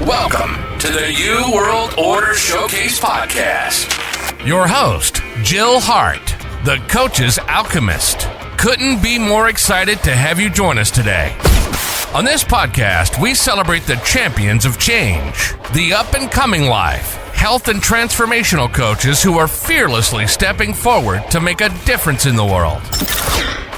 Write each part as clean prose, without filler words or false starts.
Welcome to the New World Order Showcase Podcast. Your host, Jill Hart, the Coach's Alchemist. Couldn't be more excited to have you join us today. On this podcast, we celebrate the champions of change, the up-and-coming life, health and transformational coaches who are fearlessly stepping forward to make a difference in the world.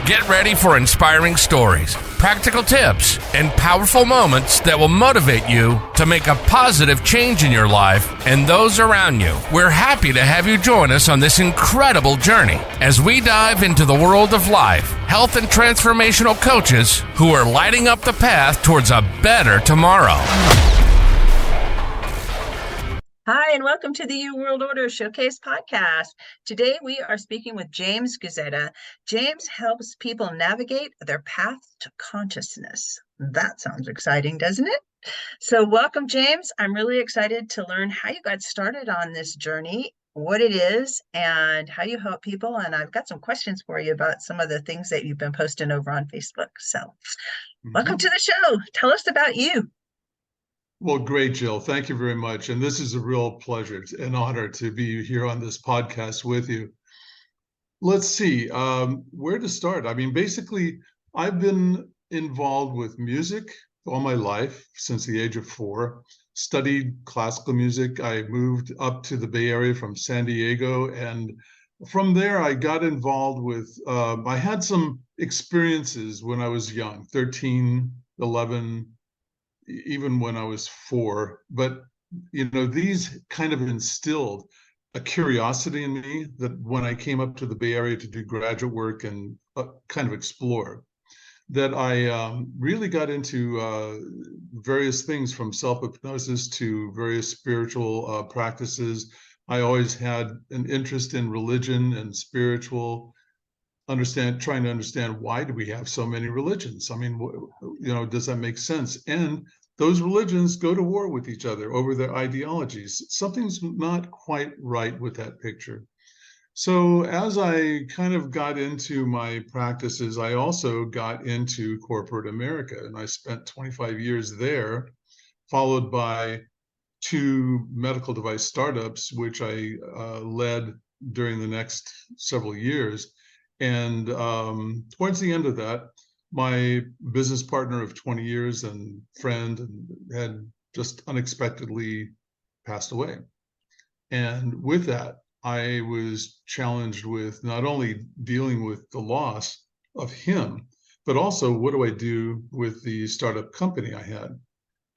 Get ready for inspiring stories, practical tips, and powerful moments that will motivate you to make a positive change in your life and those around you. We're happy to have you join us on this incredible journey as we dive into the world of life, health, and transformational coaches who are lighting up the path towards a better tomorrow. Hi, and welcome to the New World Order Showcase Podcast. Today, we are speaking with James Guzzetta. James helps people navigate their path to consciousness. That sounds exciting, doesn't it? So welcome, James. I'm really excited to learn how you got started on this journey, what it is, and how you help people. And I've got some questions for you about some of the things that you've been posting over on Facebook. So welcome to the show. Tell us about you. Well, great, Jill. Thank you very much. And this is a real pleasure and honor to be here on this podcast with you. Let's see, where to start. I mean, basically, I've been involved with music all my life since the age of 4, studied classical music. I moved up to the Bay Area from San Diego. And from there, I got involved with, I had some experiences when I was young, 13, 11, even when I was 4, but these kind of instilled a curiosity in me that when I came up to the Bay Area to do graduate work and kind of explore, that I really got into various things from self-hypnosis to various spiritual practices. I always had an interest in religion and spiritual trying to understand why do we have so many religions? I mean, does that make sense? And those religions go to war with each other over their ideologies. Something's not quite right with that picture. So as I kind of got into my practices, I also got into corporate America, and I spent 25 years there, followed by 2 medical device startups, which I led during the next several years. And towards the end of that, my business partner of 20 years and friend had just unexpectedly passed away. And with that, I was challenged with not only dealing with the loss of him, but also what do I do with the startup company I had?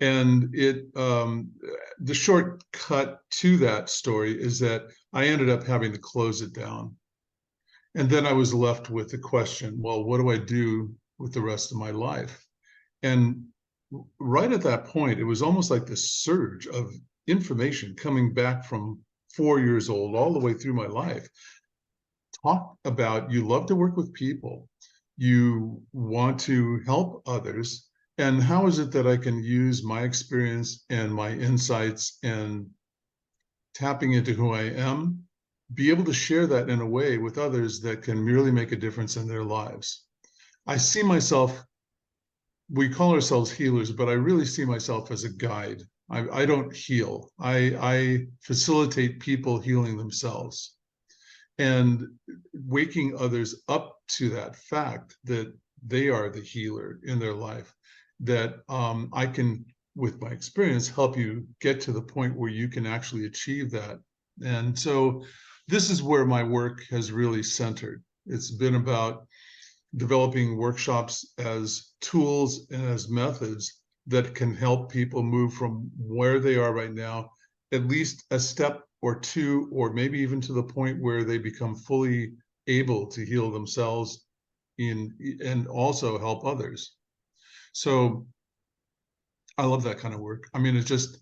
And the shortcut to that story is that I ended up having to close it down. And then I was left with the question, well, what do I do with the rest of my life? And right at that point, it was almost like this surge of information coming back from 4 years old all the way through my life. Talk about you love to work with people, you want to help others, and how is it that I can use my experience and my insights and tapping into who I am, be able to share that in a way with others that can really make a difference in their lives. I see myself, we call ourselves healers, but I really see myself as a guide. I don't heal. I facilitate people healing themselves and waking others up to that fact that they are the healer in their life, that I can, with my experience, help you get to the point where you can actually achieve that. And so this is where my work has really centered. It's been about developing workshops as tools and as methods that can help people move from where they are right now, at least a step or 2, or maybe even to the point where they become fully able to heal themselves and also help others. So I love that kind of work. I mean, it's just,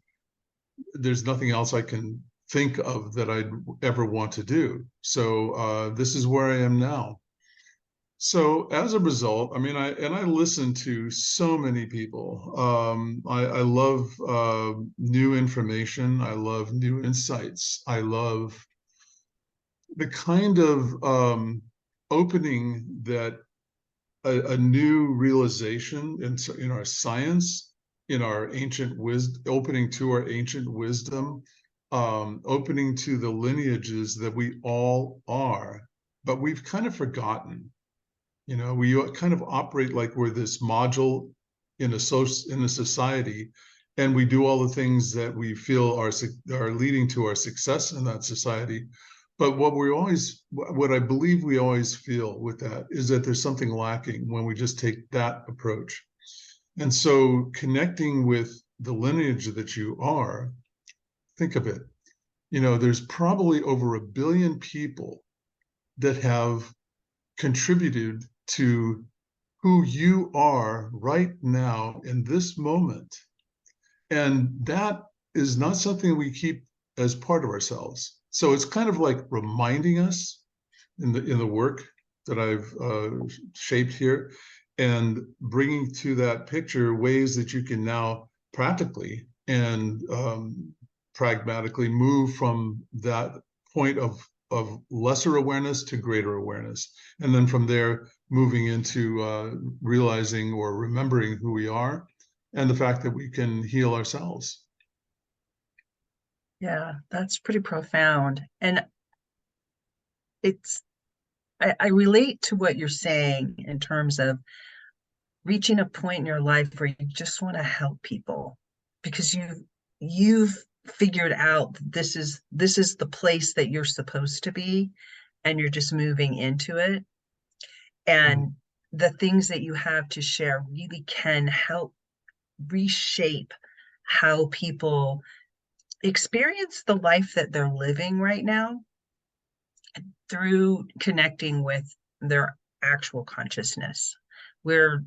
there's nothing else I can think of that I'd ever want to do. So this is where I am now. So as a result, I mean, I listen to so many people. I love new information. I love new insights. I love the kind of opening that a new realization in our science in our ancient wisdom, opening to our ancient wisdom, opening to the lineages that we all are, but we've kind of forgotten. We kind of operate like we're this module in a society, and we do all the things that we feel are leading to our success in that society. But what I believe we always feel with that is that there's something lacking when we just take that approach. And so connecting with the lineage that you are, think of it, there's probably over 1 billion people that have contributed to who you are right now in this moment. And that is not something we keep as part of ourselves. So it's kind of like reminding us in the work that I've shaped here, and bringing to that picture ways that you can now practically and pragmatically move from that point of lesser awareness to greater awareness. And then from there, moving into realizing or remembering who we are and the fact that we can heal ourselves. Yeah, that's pretty profound. And I relate to what you're saying in terms of reaching a point in your life where you just want to help people because you've figured out this is the place that you're supposed to be, and you're just moving into it. And the things that you have to share really can help reshape how people experience the life that they're living right now through connecting with their actual consciousness. We're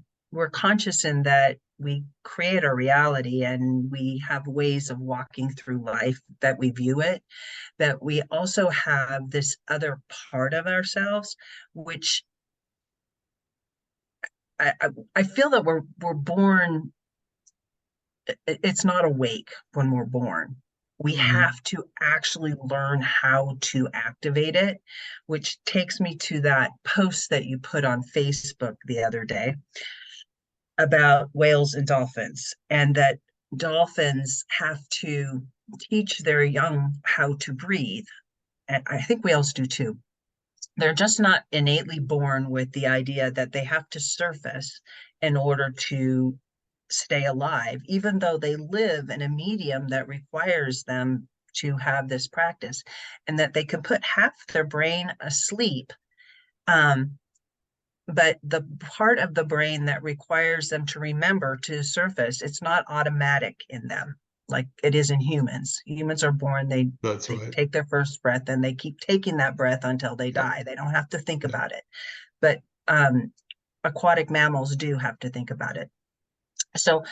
conscious in that we create our reality, and we have ways of walking through life that we view it, that we also have this other part of ourselves, which I feel that we're born, it's not awake when we're born. We have to actually learn how to activate it, which takes me to that post that you put on Facebook the other day about whales and dolphins, and that dolphins have to teach their young how to breathe. And I think whales do too. They're just not innately born with the idea that they have to surface in order to stay alive, even though they live in a medium that requires them to have this practice, and that they can put half their brain asleep. But the part of the brain that requires them to remember to surface, it's not automatic in them like it is in humans. Humans are born, they take their first breath, and they keep taking that breath until they die. They don't have to think about it. But aquatic mammals do have to think about it. So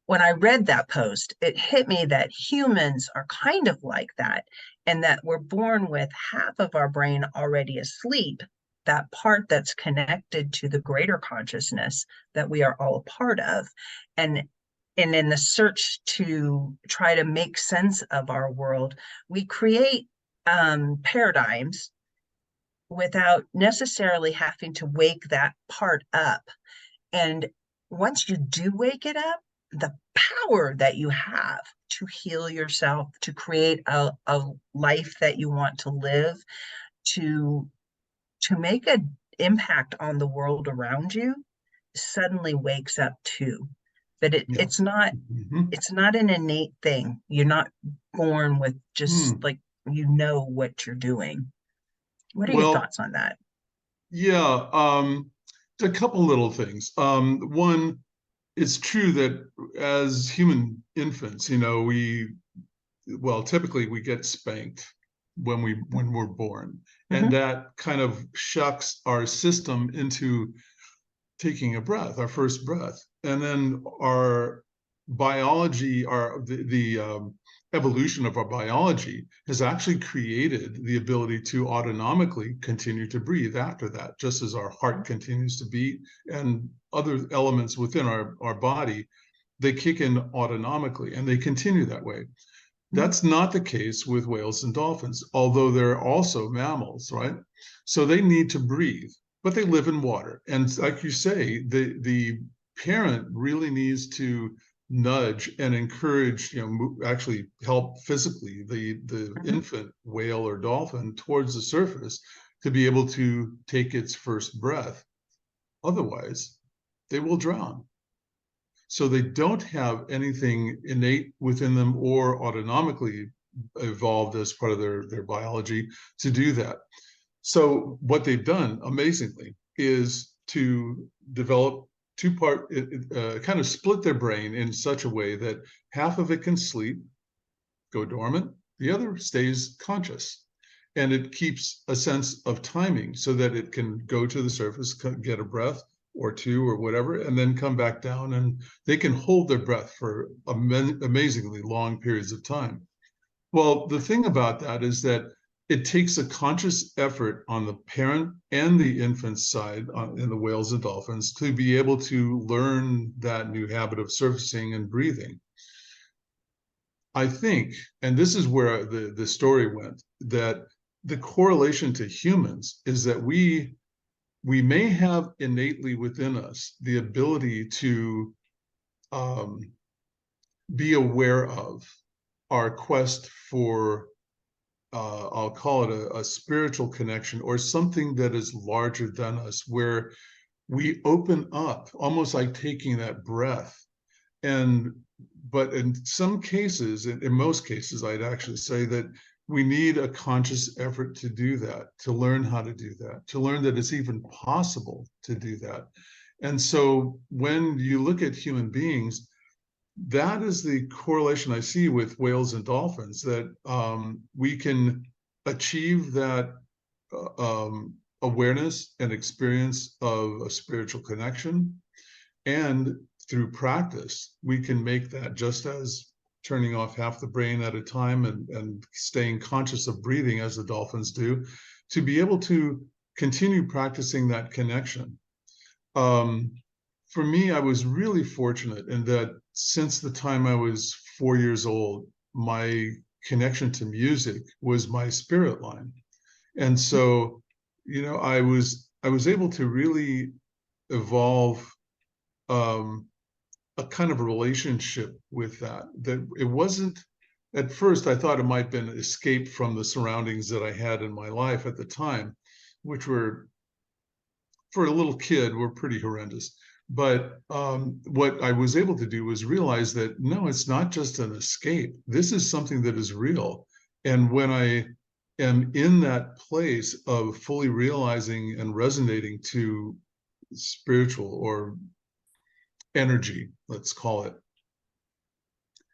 when I read that post, it hit me that humans are kind of like that, and that we're born with half of our brain already asleep, that part that's connected to the greater consciousness that we are all a part of. And in the search to try to make sense of our world, we create paradigms without necessarily having to wake that part up. And once you do wake it up, the power that you have to heal yourself, to create a life that you want to live, to make an impact on the world around you, suddenly wakes up too. That it's not an innate thing. You're not born with just like what you're doing. What are your thoughts on that? Yeah, a couple little things. One, it's true that as human infants, typically we get spanked when we're born, and that kind of shucks our system into taking a breath, our first breath, and then our biology, the evolution of our biology has actually created the ability to autonomically continue to breathe after that, just as our heart continues to beat and other elements within our body, they kick in autonomically and they continue that way. That's not the case with whales and dolphins, although they're also mammals, right? So they need to breathe, but they live in water. And like you say, the parent really needs to nudge and encourage, actually help physically the infant whale or dolphin towards the surface to be able to take its first breath. Otherwise, they will drown. So they don't have anything innate within them or autonomically evolved as part of their biology to do that. So what they've done amazingly is to develop kind of split their brain in such a way that half of it can sleep, go dormant, the other stays conscious. And it keeps a sense of timing so that it can go to the surface, get a breath or two or whatever, and then come back down, and they can hold their breath for amazingly long periods of time. Well, the thing about that is that it takes a conscious effort on the parent and the infant's side in the whales and dolphins to be able to learn that new habit of surfacing and breathing. I think, and this is where the story went, that the correlation to humans is that we may have innately within us the ability to be aware of our quest for I'll call it a spiritual connection or something that is larger than us, where we open up, almost like taking that breath. But in some cases, in most cases, I'd actually say that we need a conscious effort to do that, to learn how to do that, to learn that it's even possible to do that. And so when you look at human beings, that is the correlation I see with whales and dolphins, that we can achieve that awareness and experience of a spiritual connection. And through practice, we can make that, just as turning off half the brain at a time and staying conscious of breathing as the dolphins do, to be able to continue practicing that connection. For me, I was really fortunate in that since the time I was 4 years old, my connection to music was my spirit line. And so, I was able to really evolve a kind of a relationship with that it wasn't, at first I thought it might have been an escape from the surroundings that I had in my life at the time, which were, for a little kid, were pretty horrendous. But what I was able to do was realize that, no, it's not just an escape. This is something that is real. And when I am in that place of fully realizing and resonating to spiritual or energy, let's call it,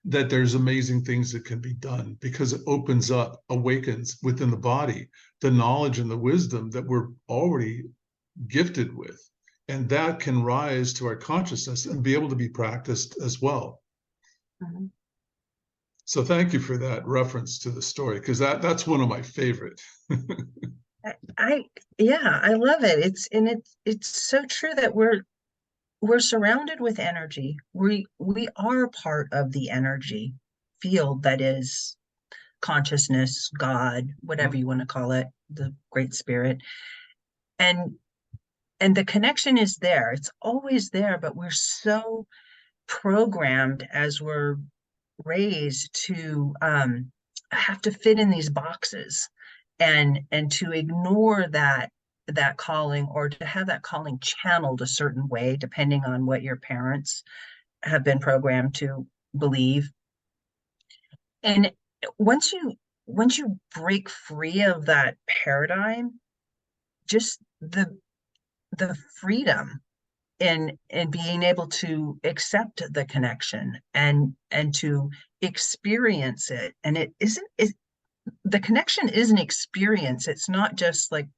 that there's amazing things that can be done, because it opens up, awakens within the body the knowledge and the wisdom that we're already gifted with. And that can rise to our consciousness and be able to be practiced as well. Mm-hmm. So thank you for that reference to the story, because that's one of my favorite. I love it. It's so true that we're surrounded with energy. We are part of the energy field that is consciousness, God, whatever you want to call it, the Great Spirit. And the connection is there. It's always there, but we're so programmed as we're raised to have to fit in these boxes and to ignore that calling, or to have that calling channeled a certain way, depending on what your parents have been programmed to believe. And once you break free of that paradigm, just the freedom in being able to accept the connection and to experience it. And the connection is an experience. It's not just like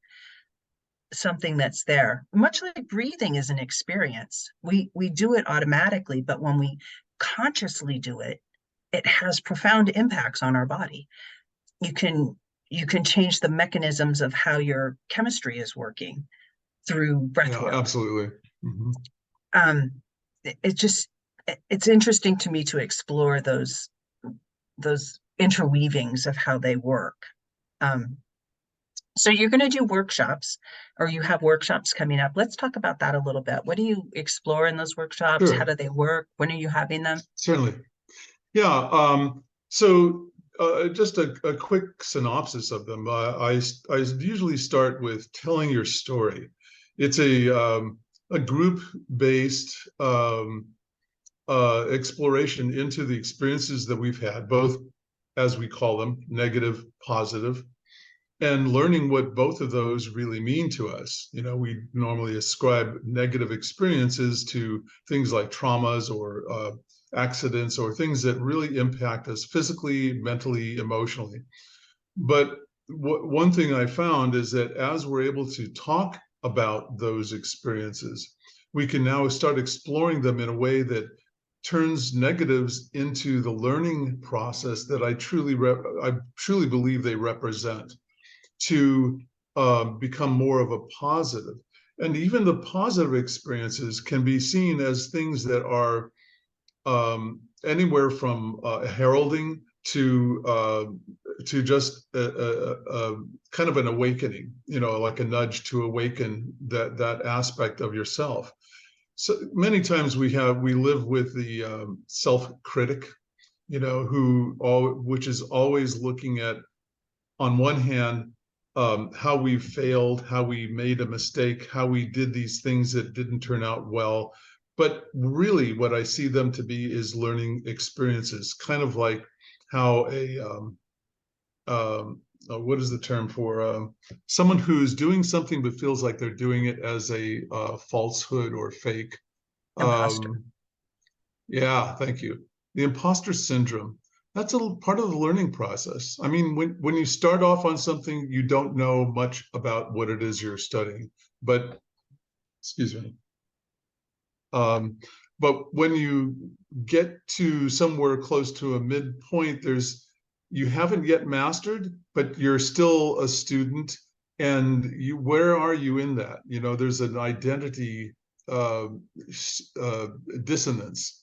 something that's there. Much like breathing is an experience. We do it automatically, but when we consciously do it, it has profound impacts on our body. You can change the mechanisms of how your chemistry is working through breath work. Absolutely. Mm-hmm. It's interesting to me to explore those interweavings of how they work. So you're going to do workshops, or you have workshops coming up. Let's talk about that a little bit. What do you explore in those workshops? How Sure, do they work? When are you having them? certainly. Yeah. So just a quick synopsis of them. I usually start with telling your story. It's a group-based exploration into the experiences that we've had, both as we call them, negative, positive, and learning what both of those really mean to us. You know, we normally ascribe negative experiences to things like traumas or accidents or things that really impact us physically, mentally, emotionally. But one thing I found is that as we're able to talk about those experiences, we can now start exploring them in a way that turns negatives into the learning process that I truly believe they represent, to become more of a positive. And even the positive experiences can be seen as things that are anywhere from heralding to just a kind of an awakening, you know, like a nudge to awaken that aspect of yourself. So many times we live with the self-critic, you know, which is always looking at, on one hand, how we failed, how we made a mistake, how we did these things that didn't turn out well. But really, what I see them to be is learning experiences, kind of like how what is the term for someone who's doing something but feels like they're doing it as a falsehood or fake. Imposter. Yeah, thank you. The imposter syndrome. That's a part of the learning process. I mean, when you start off on something, you don't know much about what it is you're studying, but excuse me. But when you get to somewhere close to a midpoint, you haven't yet mastered, but you're still a student, and where are you in that? You know, there's an identity uh, dissonance.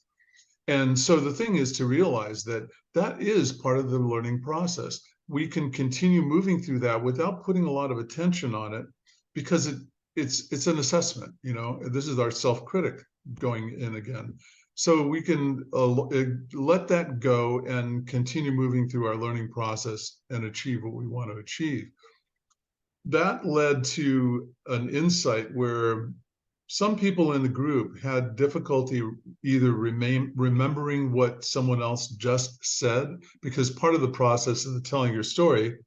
And so the thing is to realize that that is part of the learning process. We can continue moving through that without putting a lot of attention on it, because it's an assessment. You know, this is our self-critic going in again. So we can let that go and continue moving through our learning process and achieve what we want to achieve. That led to an insight where some people in the group had difficulty either remembering what someone else just said, because part of the process of telling your story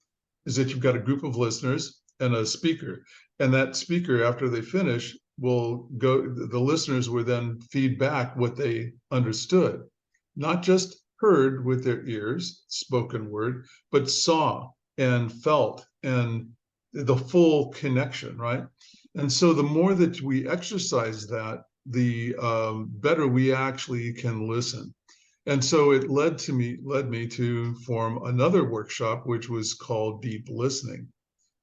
is that you've got a group of listeners and a speaker. And that speaker, after they finish, the listeners will then feed back what they understood, not just heard with their ears, spoken word, but saw and felt and the full connection, right? And so the more that we exercise that, the better we actually can listen. And so it led me to form another workshop, which was called Deep Listening.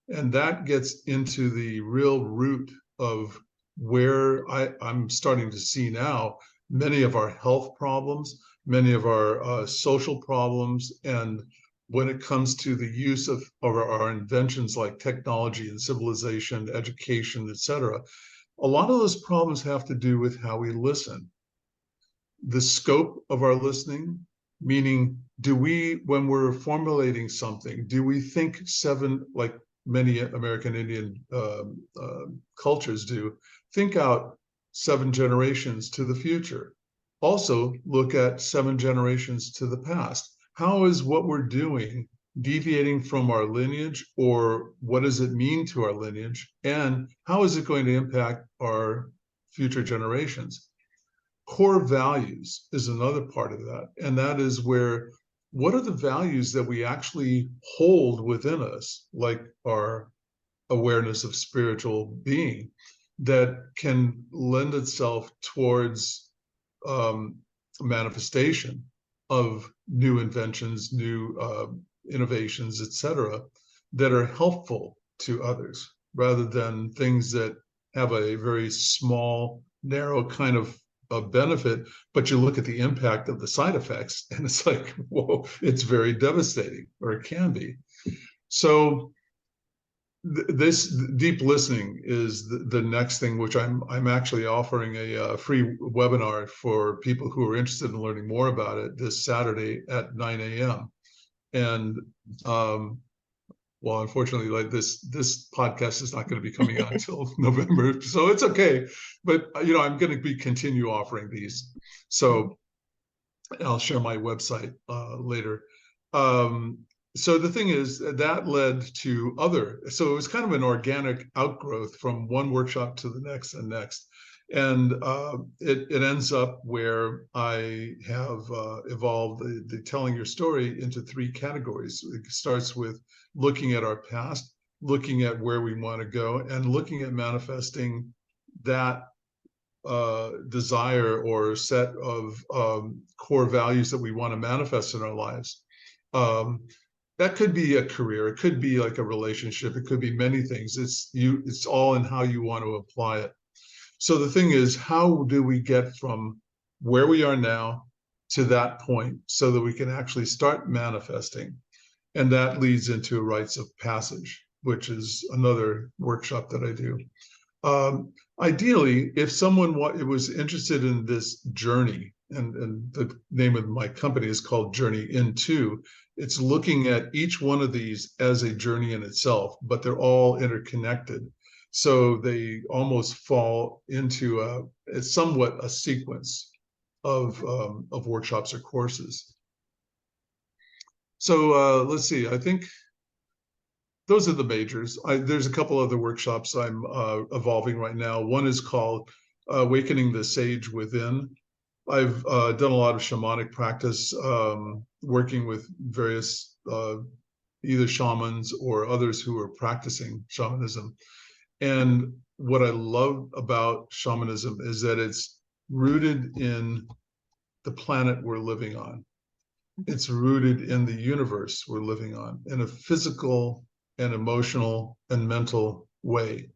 And that gets into the real root of where I'm starting to see now many of our health problems, many of our social problems, and when it comes to the use of our inventions like technology and civilization, education, etc., a lot of those problems have to do with how we listen. The scope of our listening, meaning, when we're formulating something, do we think like many American Indian cultures do, think out 7 generations to the future? Also, look at 7 generations to the past. How is what we're doing deviating from our lineage, or what does it mean to our lineage? And how is it going to impact our future generations? Core values is another part of that. And that is what are the values that we actually hold within us, like our awareness of spiritual being, that can lend itself towards manifestation of new inventions, new innovations, etc., that are helpful to others, rather than things that have a very small, narrow kind of a benefit, but you look at the impact of the side effects and it's like, whoa, it's very devastating, or it can be. So This deep listening is the next thing, which I'm actually offering a free webinar for people who are interested in learning more about it this Saturday at 9 a.m. And well, unfortunately, like this podcast is not going to be coming out until November, so it's okay. But I'm going to be continue offering these. So I'll share my website later. So the thing is that led to so it was kind of an organic outgrowth from one workshop to the next and next. And it ends up where I have evolved the telling your story into 3 categories. It starts with looking at our past, looking at where we want to go, and looking at manifesting that desire or set of core values that we want to manifest in our lives. That could be a career, it could be like a relationship, it could be many things. It's all in how you want to apply it. So the thing is, how do we get from where we are now to that point so that we can actually start manifesting? And that leads into rites of passage, which is another workshop that I do. Ideally, if someone was interested in this journey, and the name of my company is called Journey Into, it's looking at each one of these as a journey in itself, but they're all interconnected. So they almost fall into it's somewhat a sequence of workshops or courses. So let's see, I think those are the majors. There's a couple other workshops I'm evolving right now. One is called Awakening the Sage Within. I've done a lot of shamanic practice, working with various either shamans or others who are practicing shamanism. And what I love about shamanism is that it's rooted in the planet we're living on. It's rooted in the universe we're living on, in a physical and emotional and mental way.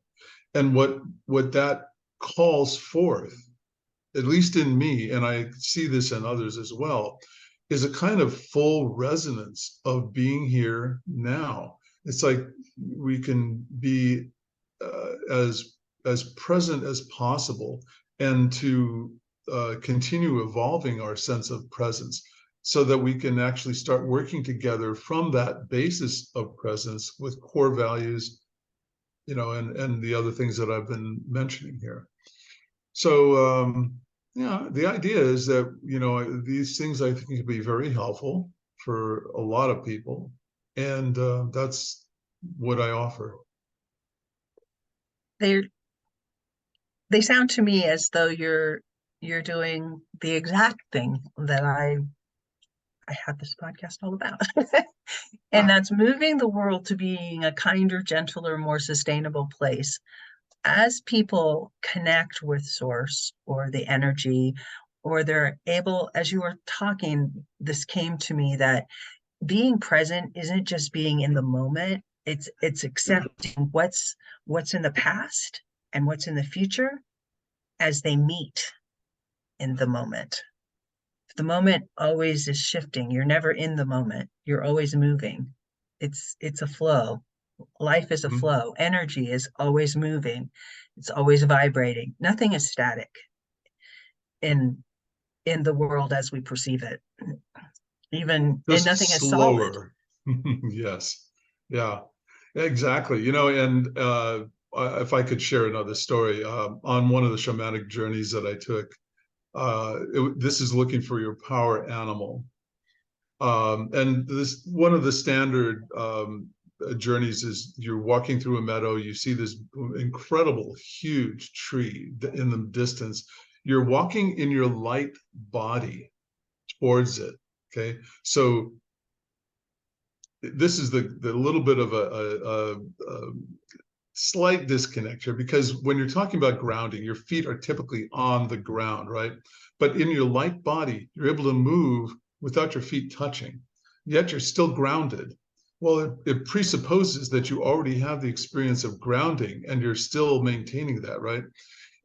And what that calls forth, at least in me, and I see this in others as well, is a kind of full resonance of being here now. It's like we can be as present as possible, and to continue evolving our sense of presence, so that we can actually start working together from that basis of presence with core values, and the other things that I've been mentioning here. So, the idea is that, these things I think can be very helpful for a lot of people. And that's what I offer. They sound to me as though you're doing the exact thing that I had this podcast all about. And that's moving the world to being a kinder, gentler, more sustainable place. As people connect with source or the energy, or they're able, as you were talking, this came to me that being present isn't just being in the moment. It's accepting what's in the past and what's in the future as they meet in the moment. The moment always is shifting. You're never in the moment. You're always moving. It's a flow. Life is a flow. Energy is always moving. It's always vibrating. Nothing is static in the world as we perceive it. And nothing is solid. Yes. Yeah, exactly. And if I could share another story, on one of the shamanic journeys that I took, this is looking for your power animal. And this, one of the standard journeys is you're walking through a meadow, you see this incredible, huge tree in the distance. You're walking in your light body towards it, okay? So this is the little bit of a slight disconnect here, because when you're talking about grounding, your feet are typically on the ground, right? But in your light body, you're able to move without your feet touching, yet you're still grounded. Well, it presupposes that you already have the experience of grounding and you're still maintaining that, right?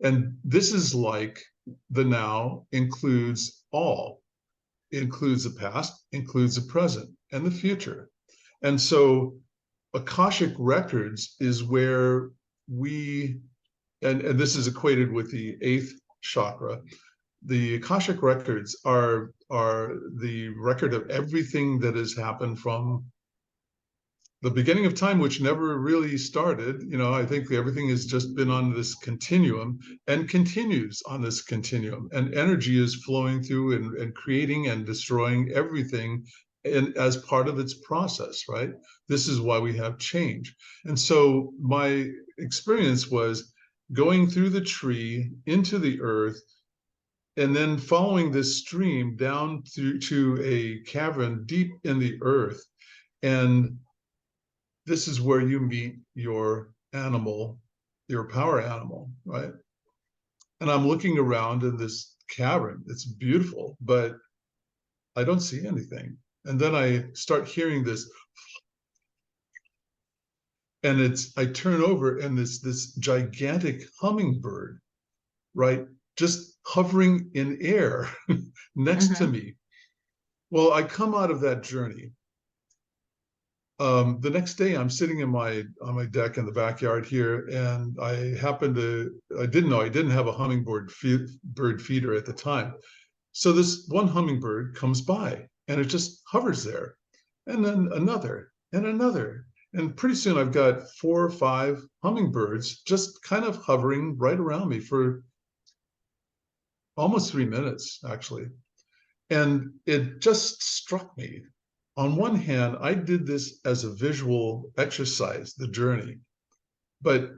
And this is like the now includes all. It includes the past, includes the present, and the future. And so Akashic records is where we, and this is equated with the eighth chakra. The Akashic records are the record of everything that has happened from the beginning of time, which never really started. I think everything has just been on this continuum and continues on this continuum, and energy is flowing through and creating and destroying everything as part of its process, right? This is why we have change. And so my experience was going through the tree into the earth, and then following this stream down to a cavern deep in the earth. And this is where you meet your animal, your power animal, right? And I'm looking around in this cavern. It's beautiful, but I don't see anything. And then I start hearing this, and I turn over, and this gigantic hummingbird, right, just hovering in air next to me. Well, I come out of that journey. The next day, I'm sitting on my deck in the backyard here, and I didn't know I didn't have a hummingbird bird feeder at the time. So this one hummingbird comes by, and it just hovers there, and then another and another. And pretty soon I've got 4 or 5 hummingbirds just kind of hovering right around me for almost 3 minutes, actually. And it just struck me. On one hand, I did this as a visual exercise, the journey, but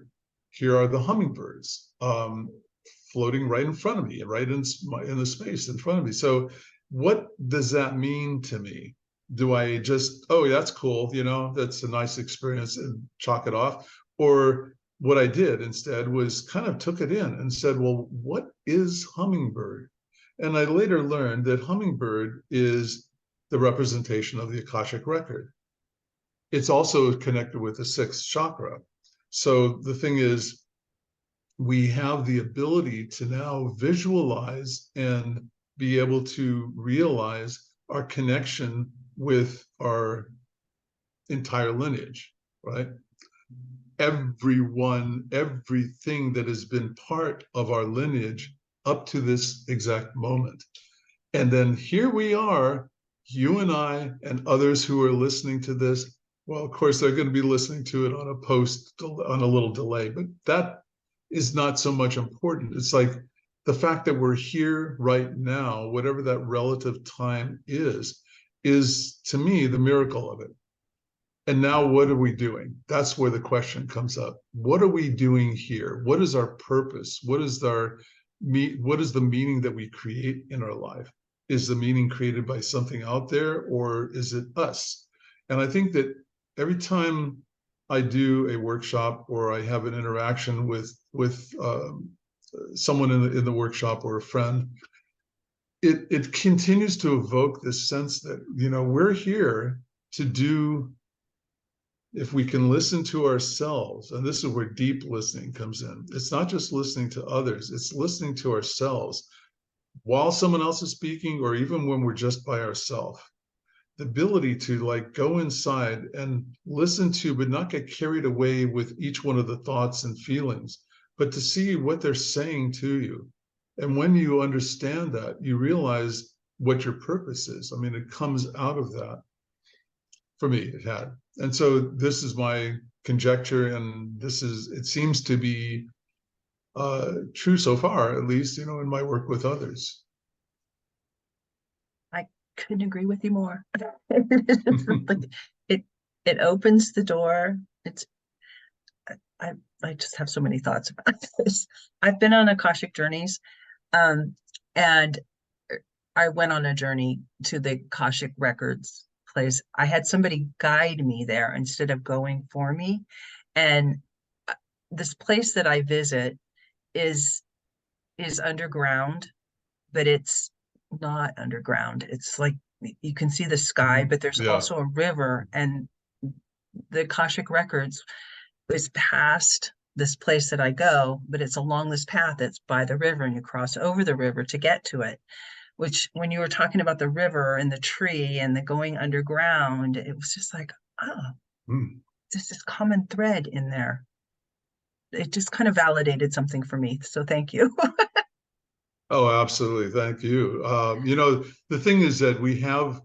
here are the hummingbirds floating right in front of me, right in the space in front of me. So what does that mean to me? Do I just, oh, that's cool, that's a nice experience, and chalk it off? Or what I did instead was kind of took it in and said, well, what is hummingbird? And I later learned that hummingbird is the representation of the Akashic record. It's also connected with the 6th chakra. So the thing is, we have the ability to now visualize and be able to realize our connection with our entire lineage, right? Everything that has been part of our lineage up to this exact moment. And then here we are, you and I and others who are listening to this. Well, of course, they're going to be listening to it on a little delay, but that is not so much important. It's like the fact that we're here right now, whatever that relative time is to me the miracle of it. And now what are we doing? That's where the question comes up. What are we doing here? What is our purpose? What is the meaning that we create in our life? Is the meaning created by something out there, or is it us? And I think that every time I do a workshop or I have an interaction with someone in the workshop or a friend, it continues to evoke this sense that, we're here to do, if we can listen to ourselves, and this is where deep listening comes in. It's not just listening to others, it's listening to ourselves while someone else is speaking, or even when we're just by ourselves. The ability to go inside and listen to, but not get carried away with each one of the thoughts and feelings, but to see what they're saying to you. And when you understand that, you realize what your purpose is. I mean, it comes out of that. For me, it had. And so this is my conjecture, and it seems to be true so far, at least, in my work with others. I couldn't agree with you more. It opens the door. I just have so many thoughts about this. I've been on Akashic journeys, and I went on a journey to the Akashic records place. I had somebody guide me there instead of going for me. And this place that I visit is underground, but it's not underground. It's like you can see the sky, but there's also a river, and the Akashic records is past this place that I go, but it's along this path that's by the river, and you cross over the river to get to it. Which, when you were talking about the river and the tree and the going underground, it was just like, just this common thread in there. It just kind of validated something for me. So thank you. Oh, absolutely. Thank you. The thing is that we have,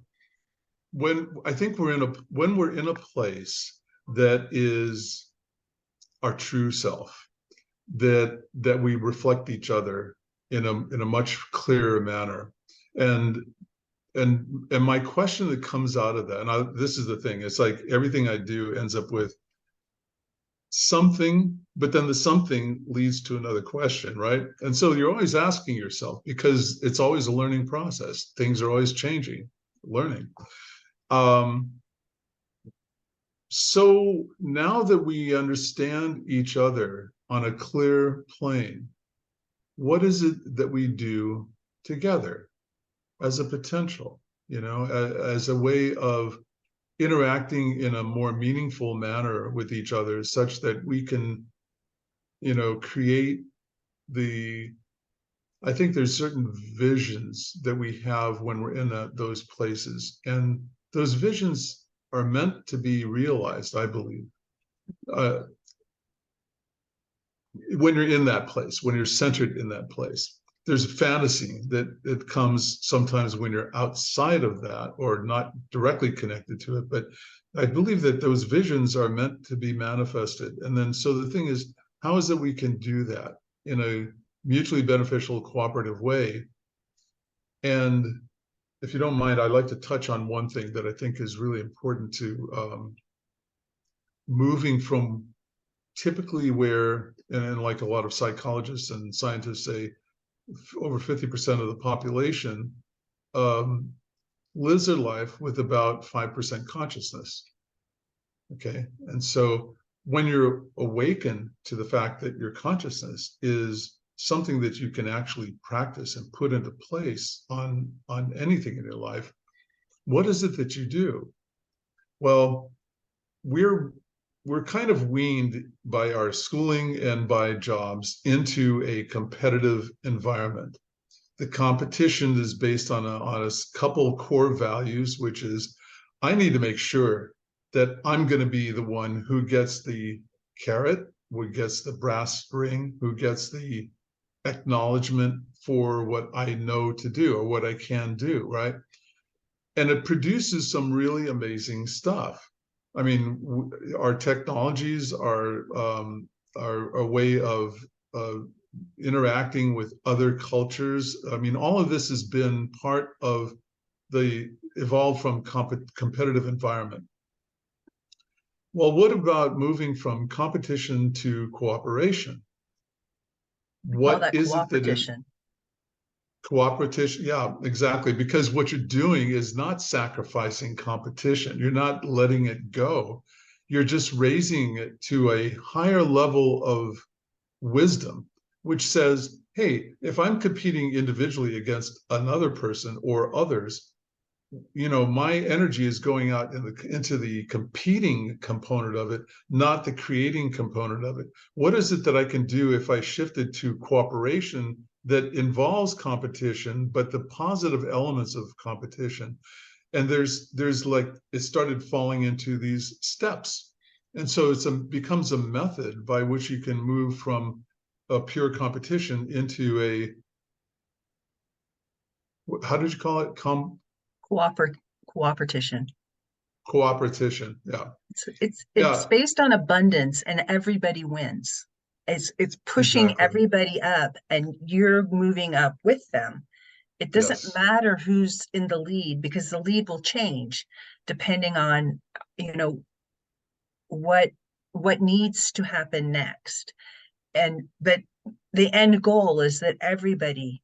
when we're in a place that is our true self, that we reflect each other in a much clearer manner. And my question that comes out of that, and this is the thing, it's like everything I do ends up with something, but then the something leads to another question, right? And so you're always asking yourself, because it's always a learning process. Things are always changing, learning. So now that we understand each other on a clear plane, what is it that we do together as a potential, as a way of interacting in a more meaningful manner with each other, such that we can, create I think there's certain visions that we have when we're in those places, and those visions are meant to be realized, I believe. When you're in that place, when you're centered in that place, there's a fantasy that it comes sometimes when you're outside of that or not directly connected to it. But I believe that those visions are meant to be manifested. And then, so the thing is, how is it we can do that in a mutually beneficial, cooperative way? And if you don't mind, I'd like to touch on one thing that I think is really important to moving from typically where, and like a lot of psychologists and scientists say, over 50% of the population lives their life with about 5% consciousness. Okay. And so when you're awakened to the fact that your consciousness is something that you can actually practice and put into place on anything in your life, what is it that you do? Well, we're kind of weaned by our schooling and by jobs into a competitive environment. The competition is based on a couple core values, which is, I need to make sure that I'm going to be the one who gets the carrot, who gets the brass ring, who gets the acknowledgement for what I know to do or what I can do, right? And it produces some really amazing stuff. I mean, our technologies are a way of interacting with other cultures. I mean, all of this has been part of the evolved from competitive environment. Well, what about moving from competition to cooperation? What is it that is cooperation? Yeah, exactly. Because what you're doing is not sacrificing competition. You're not letting it go. You're just raising it to a higher level of wisdom, which says, hey, if I'm competing individually against another person or others, my energy is going out into the competing component of it, not the creating component of it. What is it that I can do if I shifted to cooperation that involves competition, but the positive elements of competition? And there's like, it started falling into these steps. And so becomes a method by which you can move from a pure competition into how did you call it? Cooperation. Cooperation. Yeah. It's based on abundance, and everybody wins. It's pushing everybody up, and you're moving up with them. It doesn't matter who's in the lead, because the lead will change depending on, what needs to happen next. But the end goal is that everybody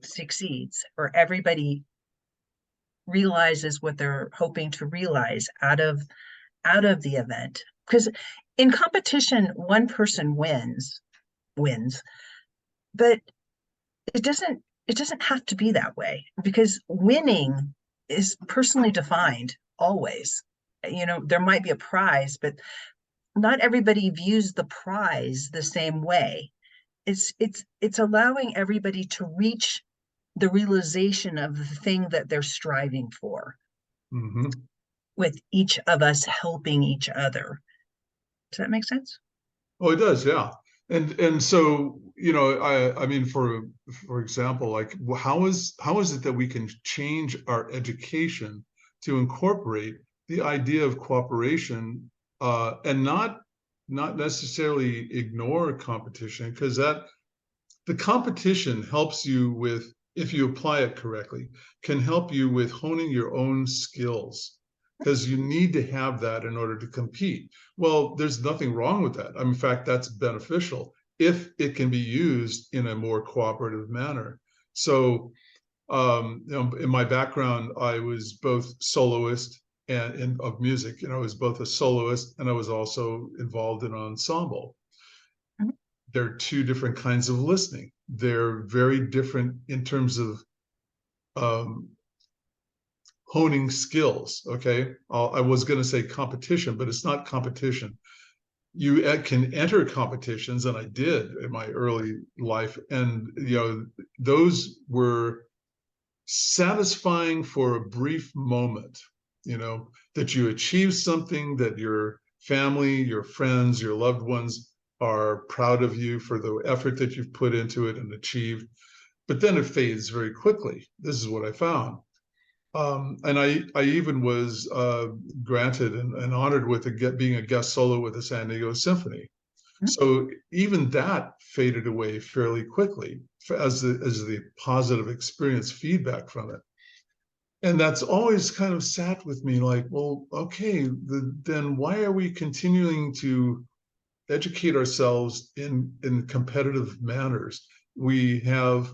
succeeds, or everybody realizes what they're hoping to realize out of the event. Because in competition, one person wins, but it doesn't have to be that way, because winning is personally defined always. There might be a prize, but not everybody views the prize the same way. It's allowing everybody to reach the realization of the thing that they're striving for, with each of us helping each other. Does that make sense? Oh, it does, yeah. And so, I mean, for example, like how is it that we can change our education to incorporate the idea of cooperation, and not necessarily ignore competition, because the competition helps you with, if you apply it correctly, can help you with honing your own skills, because you need to have that in order to compete. Well, there's nothing wrong with that. In fact, that's beneficial if it can be used in a more cooperative manner. So, in my background, I was both soloist and of music. I was both a soloist and I was also involved in an ensemble. Mhm. There are two different kinds of listening. They're very different in terms of honing skills. Okay, I was going to say competition, but it's not competition. You can enter competitions, and I did in my early life, and those were satisfying for a brief moment. That you achieve something, that your family, your friends, your loved ones are proud of you for the effort that you've put into it and achieved. But then it fades very quickly. This is what I found. And I even was granted and honored with being a guest solo with the San Diego Symphony. Mhm. So even that faded away fairly quickly as the positive experience feedback from it. And that's always kind of sat with me like, well, okay, then why are we continuing to educate ourselves in competitive manners? We have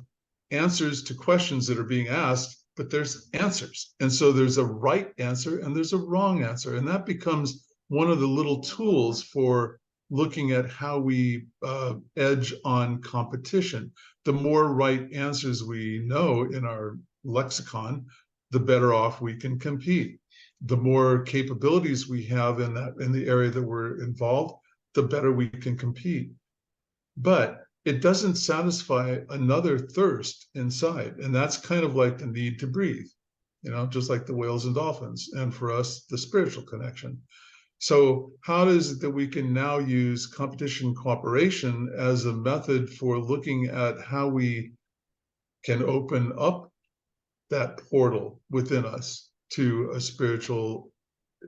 answers to questions that are being asked, but there's answers. And so there's a right answer and there's a wrong answer. And that becomes one of the little tools for looking at how we edge on competition. The more right answers we know in our lexicon, the better off we can compete. The more capabilities we have in the area that we're involved, the better we can compete. But it doesn't satisfy another thirst inside. And that's kind of like the need to breathe, just like the whales and dolphins. And for us, the spiritual connection. So how is it that we can now use competition cooperation as a method for looking at how we can open up that portal within us to a spiritual,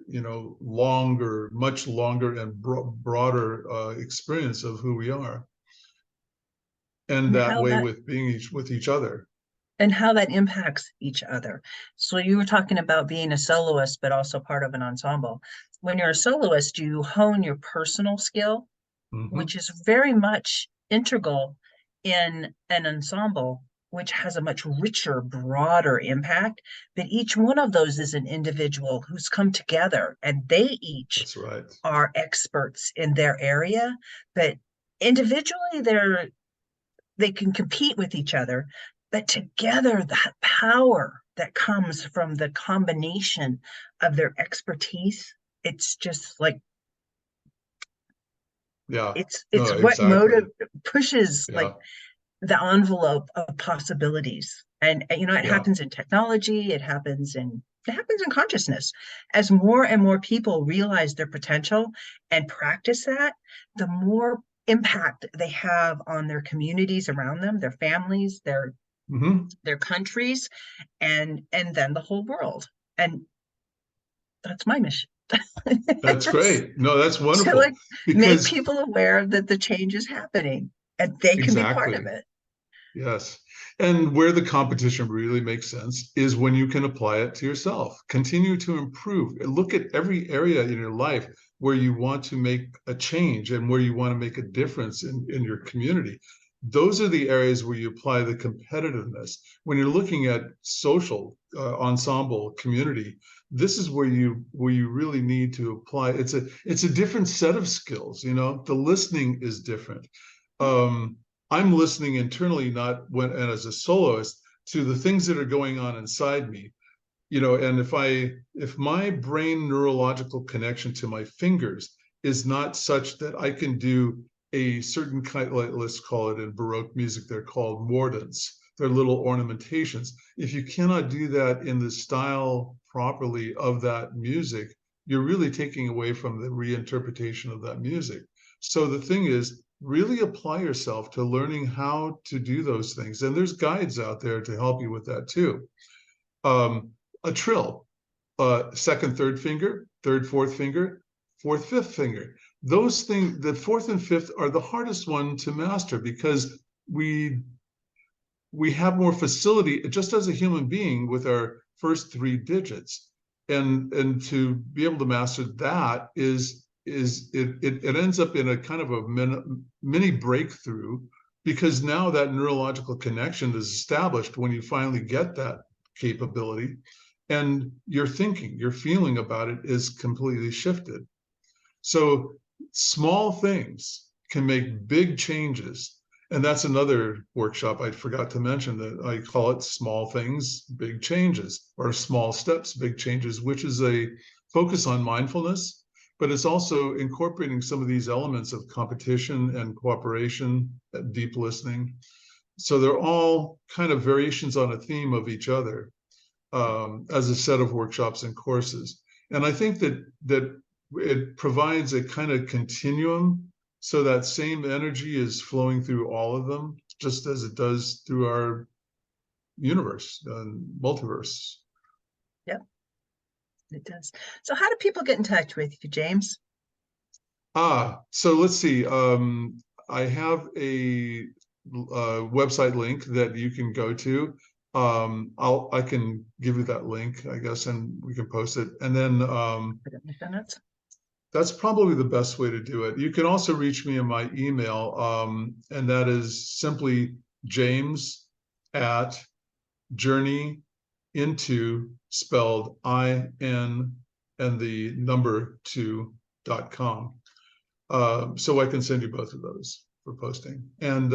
much longer and broader experience of who we are, and And that how way that with being with each other. and how that impacts each other. So you were talking about being a soloist, but also part of an ensemble. When you're a soloist, you hone your personal skill, Mm-hmm. which is very much integral in an ensemble, which has a much richer, broader impact. But each one of those is an individual who's come together, and they each That's right. are experts in their area. But individually, they can compete with each other, but together, that power that comes from the combination of their expertise, it's just like Yeah. it's No, what motive exactly. pushes like Yeah. the envelope of possibilities. And it Yeah. happens in technology, it happens in consciousness. As more and more people realize their potential and practice that, the more impact they have on their communities around them, their families, Mm-hmm. their countries, and then the whole world. And that's my mission. That's great. No, that's To wonderful. like make Because people aware that the change is happening and they can be part of exactly. it. Yes. And where the competition really makes sense is when you can apply it to yourself. Continue to improve. Look at every area in your life where you want to make a change and where you want to make a difference in your community. Those are the areas where you apply the competitiveness. When you're looking at social ensemble community, this is where you really need to apply. It's a different set of skills. The listening is different. I'm listening internally, not and as a soloist, to the things that are going on inside me. And if my brain neurological connection to my fingers is not such that I can do a certain kind, like, let's call it in Baroque music, they're called mordants. They're little ornamentations. If you cannot do that in the style properly of that music, you're really taking away from the reinterpretation of that music. So the thing is, really apply yourself to learning how to do those things. And there's guides out there to help you with that too. A trill, second, third finger, third, fourth finger, fourth, fifth finger. Those things, the fourth and fifth are the hardest one to master because we have more facility just as a human being with our first three digits. And to be able to master that it ends up in a kind of a mini breakthrough, because now that neurological connection is established when you finally get that capability, and your thinking, your feeling about it is completely shifted. So small things can make big changes. And that's another workshop I forgot to mention, that I call it Small Things, Big Changes, or Small Steps, Big Changes, which is a focus on mindfulness, but it's also incorporating some of these elements of competition and cooperation, deep listening. So they're all kind of variations on a theme of each other as a set of workshops and courses. And I think that it provides a kind of continuum, so that same energy is flowing through all of them, just as it does through our universe and multiverse. Yep. It does. So how do people get in touch with you, James? So let's see. I have a website link that you can go to. I can give you that link, I guess, and we can post it. And then that's probably the best way to do it. You can also reach me in my email, and that is simply james@journeyinto, spelled IN and the number 2.com. So I can send you both of those for posting. And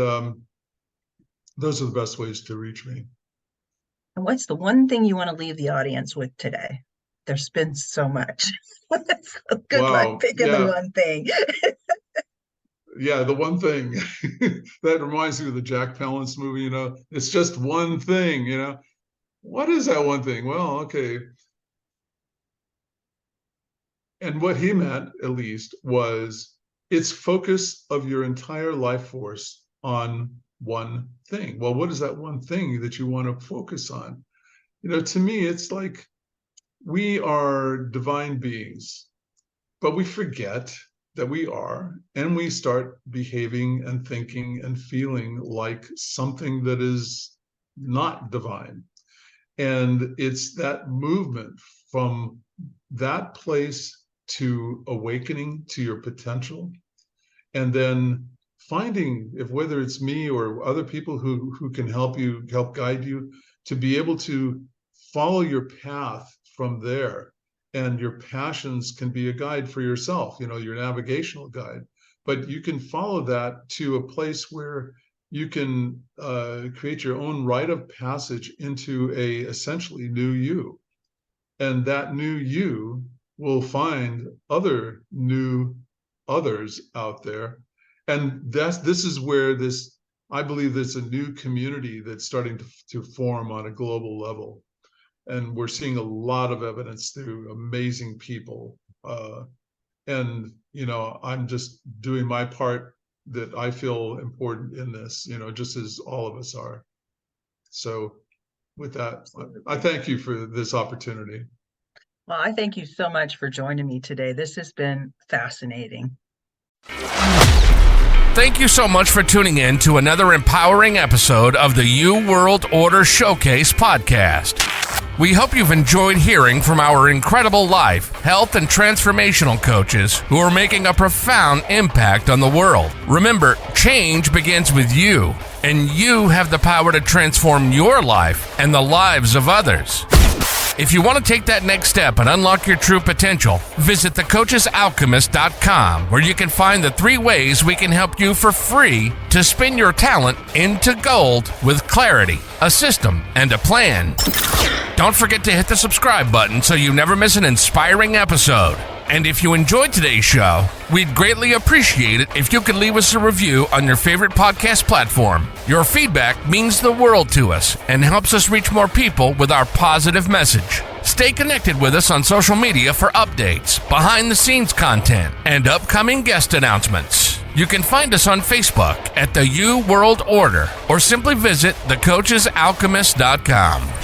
those are the best ways to reach me. And what's the one thing you want to leave the audience with today? There's been so much. Good luck picking the one thing. Yeah, the one thing. That reminds me of the Jack Palance movie, it's just one thing, What is that one thing? Well, okay. And what he meant, at least, was it's focus of your entire life force on one thing. Well, what is that one thing that you want to focus on? To me, it's like we are divine beings, but we forget that we are, and we start behaving and thinking and feeling like something that is not divine. And it's that movement from that place to awakening to your potential, and then finding, whether it's me or other people who can help guide you, to be able to follow your path from there. And your passions can be a guide for yourself, your navigational guide, but you can follow that to a place where you can create your own rite of passage into a essentially new you. And that new you will find other new others out there. And this is where I believe there's a new community that's starting to form on a global level. And we're seeing a lot of evidence through amazing people. And, I'm just doing my part that I feel important in this, just as all of us are. So with that, I thank you for this opportunity. Well, I thank you so much for joining me today. This has been fascinating. Thank you so much for tuning in to another empowering episode of the You World Order Showcase podcast. We hope you've enjoyed hearing from our incredible life, health, and transformational coaches who are making a profound impact on the world. Remember, change begins with you, and you have the power to transform your life and the lives of others. If you want to take that next step and unlock your true potential, visit thecoachesalchemist.com, where you can find the 3 ways we can help you for free to spin your talent into gold with clarity, a system, and a plan. Don't forget to hit the subscribe button so you never miss an inspiring episode. And if you enjoyed today's show, we'd greatly appreciate it if you could leave us a review on your favorite podcast platform. Your feedback means the world to us and helps us reach more people with our positive message. Stay connected with us on social media for updates, behind-the-scenes content, and upcoming guest announcements. You can find us on Facebook at the U World Order or simply visit thecoachesalchemist.com.